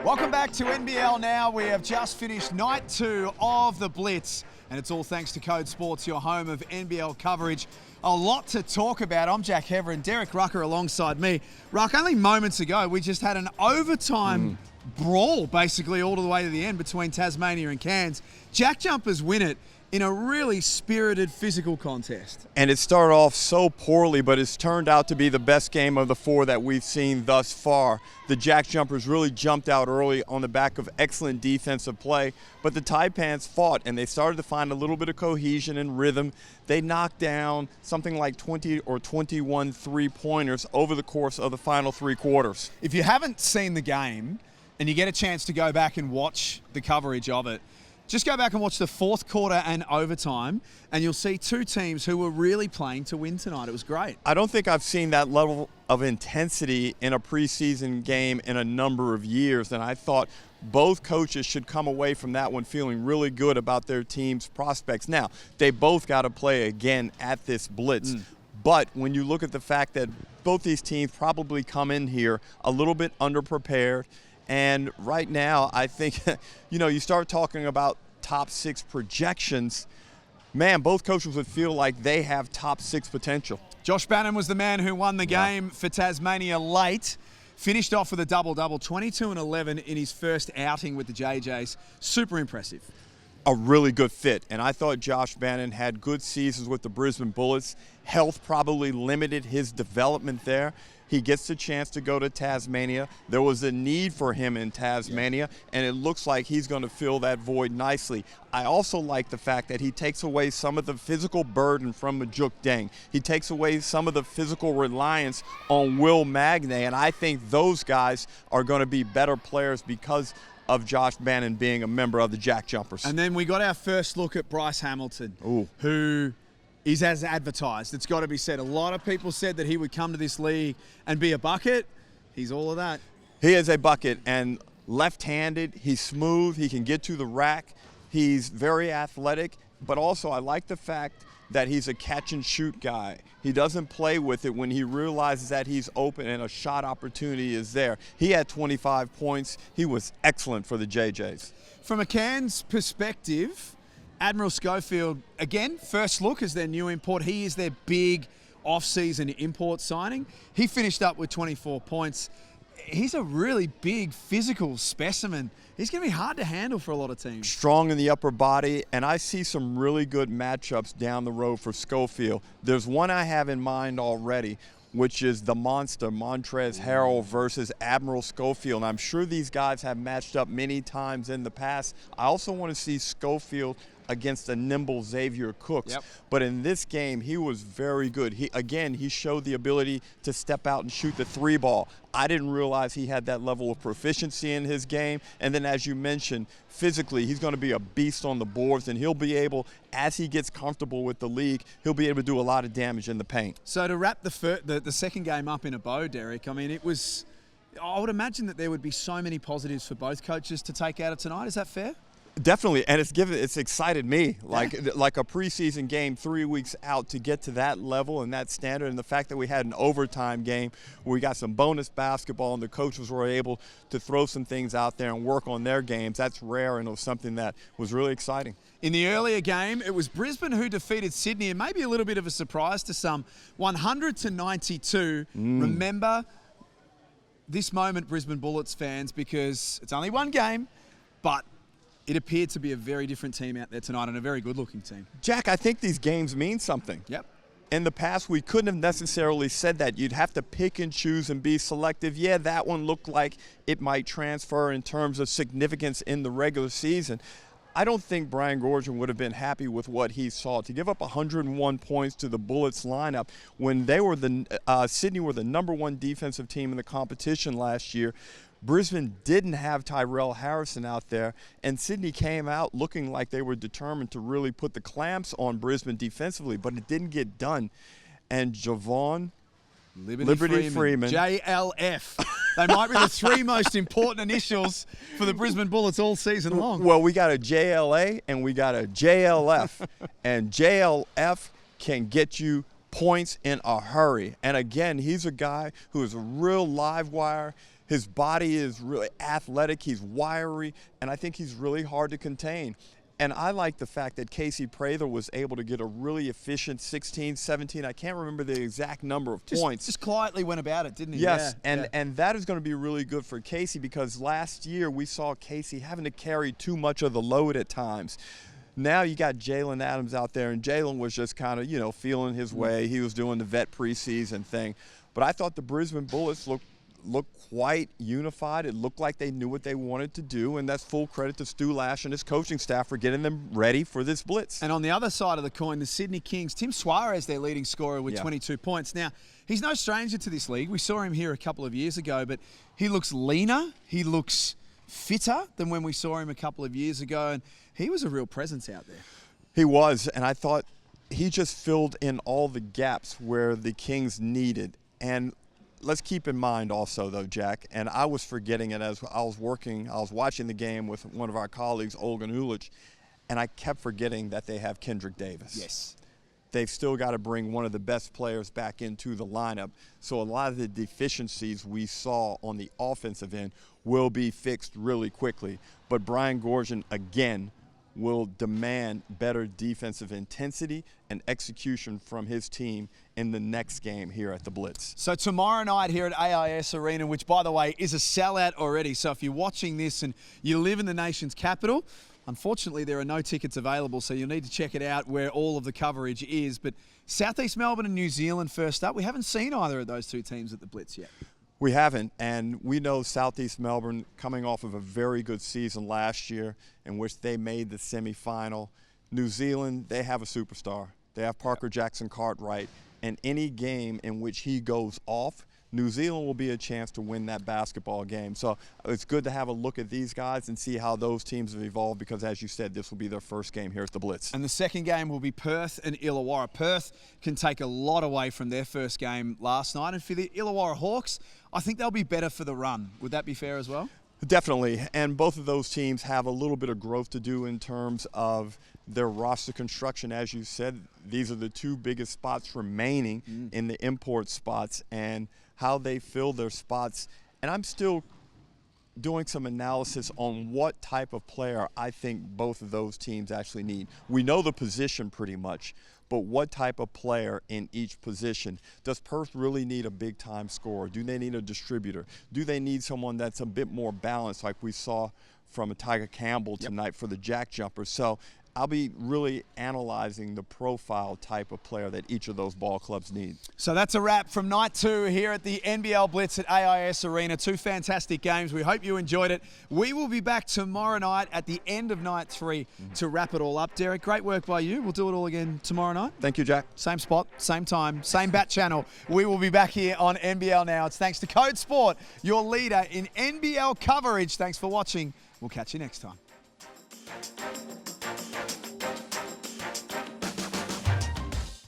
Welcome back to NBL now. We have just finished night 2 of the Blitz, and it's all thanks to Code Sports, your home of NBL coverage. A lot to talk about. I'm Jack Heverin, Derek Rucker alongside me. Ruck, only moments ago, we just had an overtime brawl, basically all the way to the end between Tasmania and Cairns. Jack Jumpers win it in a really spirited physical contest. And it started off so poorly, but it's turned out to be the best game of the 4 that we've seen thus far. The Jack Jumpers really jumped out early on the back of excellent defensive play, but the Taipans fought, and they started to find a little bit of cohesion and rhythm. They knocked down something like 20 or 21 three-pointers over the course of the final 3 quarters. If you haven't seen the game and you get a chance to go back and watch the coverage of it, just go back and watch the 4th quarter and overtime, and you'll see 2 teams who were really playing to win tonight. It was great. I don't think I've seen that level of intensity in a preseason game in a number of years, and I thought both coaches should come away from that one feeling really good about their team's prospects. Now, they both got to play again at this Blitz. But when you look at the fact that both these teams probably come in here a little bit underprepared, and right now, I think, you start talking about top 6 projections, man, both coaches would feel like they have top 6 potential. Josh Bannon was the man who won the game for Tasmania late. Finished off with a double-double, 22 and 11 in his first outing with the JJs. Super impressive. A really good fit, and I thought Josh Bannon had good seasons with the Brisbane Bullets. Health probably limited his development there. He gets the chance to go to Tasmania. There was a need for him in Tasmania, and it looks like he's going to fill that void nicely. I also like the fact that he takes away some of the physical burden from Majuk Deng. He takes away some of the physical reliance on Will Magnay, and I think those guys are going to be better players because of Josh Bannon being a member of the Jack Jumpers. And then we got our first look at Bryce Hamilton, who is as advertised. It's got to be said. A lot of people said that he would come to this league and be a bucket. He's all of that. He is a bucket, and left-handed, he's smooth, he can get to the rack, he's very athletic, but also I like the fact that he's a catch-and-shoot guy. He doesn't play with it when he realizes that he's open and a shot opportunity is there. He had 25 points. He was excellent for the JJs. From a Cairns perspective, Admiral Schofield, again, first look as their new import. He is their big off-season import signing. He finished up with 24 points. He's a really big physical specimen. He's going to be hard to handle for a lot of teams. Strong in the upper body, and I see some really good matchups down the road for Schofield. There's one I have in mind already, which is the monster, Montrezl Harrell versus Admiral Schofield. And I'm sure these guys have matched up many times in the past. I also want to see Schofield against the nimble Xavier Cooks. But in this game, he was very good. He showed the ability to step out and shoot the 3 ball. I didn't realize he had that level of proficiency in his game. And then, as you mentioned, physically, he's going to be a beast on the boards, and he'll be able, as he gets comfortable with the league, he'll be able to do a lot of damage in the paint. So to wrap the second game up in a bow, Derek, I mean, I would imagine that there would be so many positives for both coaches to take out of tonight. Is that fair? Definitely, and it's excited me like a preseason game 3 weeks out to get to that level and that standard, and the fact that we had an overtime game where we got some bonus basketball and the coaches were able to throw some things out there and work on their games. That's rare, and it was something that was really exciting. In the earlier game, it was Brisbane who defeated Sydney, and maybe a little bit of a surprise to some, 100-92. Remember this moment, Brisbane Bullets fans, because it's only one game, but it appeared to be a very different team out there tonight, and a very good-looking team. Jack, I think these games mean something. Yep. In the past, we couldn't have necessarily said that. You'd have to pick and choose and be selective. Yeah, that one looked like it might transfer in terms of significance in the regular season. I don't think Brian Goorjian would have been happy with what he saw. To give up 101 points to the Bullets lineup when they were Sydney were the #1 defensive team in the competition last year. Brisbane didn't have Tyrell Harrison out there, and Sydney came out looking like they were determined to really put the clamps on Brisbane defensively, but it didn't get done. And Javon Liberty Freeman. JLF. They might be the 3 most important initials for the Brisbane Bullets all season long. Well, we got a JLA and we got a JLF, and JLF can get you points in a hurry. And again, he's a guy who is a real live wire. His body is really athletic, he's wiry, and I think he's really hard to contain. And I like the fact that Casey Prather was able to get a really efficient 16, 17, I can't remember the exact number of points. Just quietly went about it, didn't he? Yes, Yeah, and that is going to be really good for Casey, because last year we saw Casey having to carry too much of the load at times. Now you got Jalen Adams out there, and Jalen was just kind of, feeling his way. He was doing the vet preseason thing. But I thought the Brisbane Bullets looked quite unified. It looked like they knew what they wanted to do, and that's full credit to Stu Lash and his coaching staff for getting them ready for this blitz. And on the other side of the coin, the Sydney Kings, Tim Suarez, their leading scorer with 22 points. Now, he's no stranger to this league. We saw him here a couple of years ago, but he looks leaner. He looks fitter than when we saw him a couple of years ago, and he was a real presence out there. He was, and I thought he just filled in all the gaps where the Kings needed. And let's keep in mind also, though, Jack, and I was forgetting it as I was watching the game with one of our colleagues, Olgun Ulich, and I kept forgetting that they have Kendrick Davis. Yes. They've still got to bring one of the best players back into the lineup. So a lot of the deficiencies we saw on the offensive end will be fixed really quickly. But Brian Goorjian, again, will demand better defensive intensity and execution from his team in the next game here at the Blitz. So tomorrow night here at AIS Arena, which, by the way, is a sellout already. So if you're watching this and you live in the nation's capital, unfortunately there are no tickets available, so you'll need to check it out where all of the coverage is. But Southeast Melbourne and New Zealand first up. We haven't seen either of those two teams at the Blitz yet. We haven't, and we know Southeast Melbourne coming off of a very good season last year in which they made the semifinal. New Zealand, they have a superstar. They have Parker Jackson Cartwright, and any game in which he goes off, New Zealand will be a chance to win that basketball game. So it's good to have a look at these guys and see how those teams have evolved, because, as you said, this will be their first game here at the Blitz. And the second game will be Perth and Illawarra. Perth can take a lot away from their first game last night. And for the Illawarra Hawks, I think they'll be better for the run. Would that be fair as well? Definitely, and both of those teams have a little bit of growth to do in terms of their roster construction. As you said, these are the two biggest spots remaining in the import spots, and how they fill their spots. And I'm still doing some analysis on what type of player I think both of those teams actually need. We know the position pretty much, but what type of player in each position? Does Perth really need a big-time scorer? Do they need a distributor? Do they need someone that's a bit more balanced, like we saw from a Tiger Campbell tonight for the jack jumper? So I'll be really analyzing the profile type of player that each of those ball clubs need. So that's a wrap from night 2 here at the NBL Blitz at AIS Arena. 2 fantastic games. We hope you enjoyed it. We will be back tomorrow night at the end of night 3 to wrap it all up. Derek, great work by you. We'll do it all again tomorrow night. Thank you, Jack. Same spot, same time, same bat channel. We will be back here on NBL Now. It's thanks to Code Sport, your leader in NBL coverage. Thanks for watching. We'll catch you next time.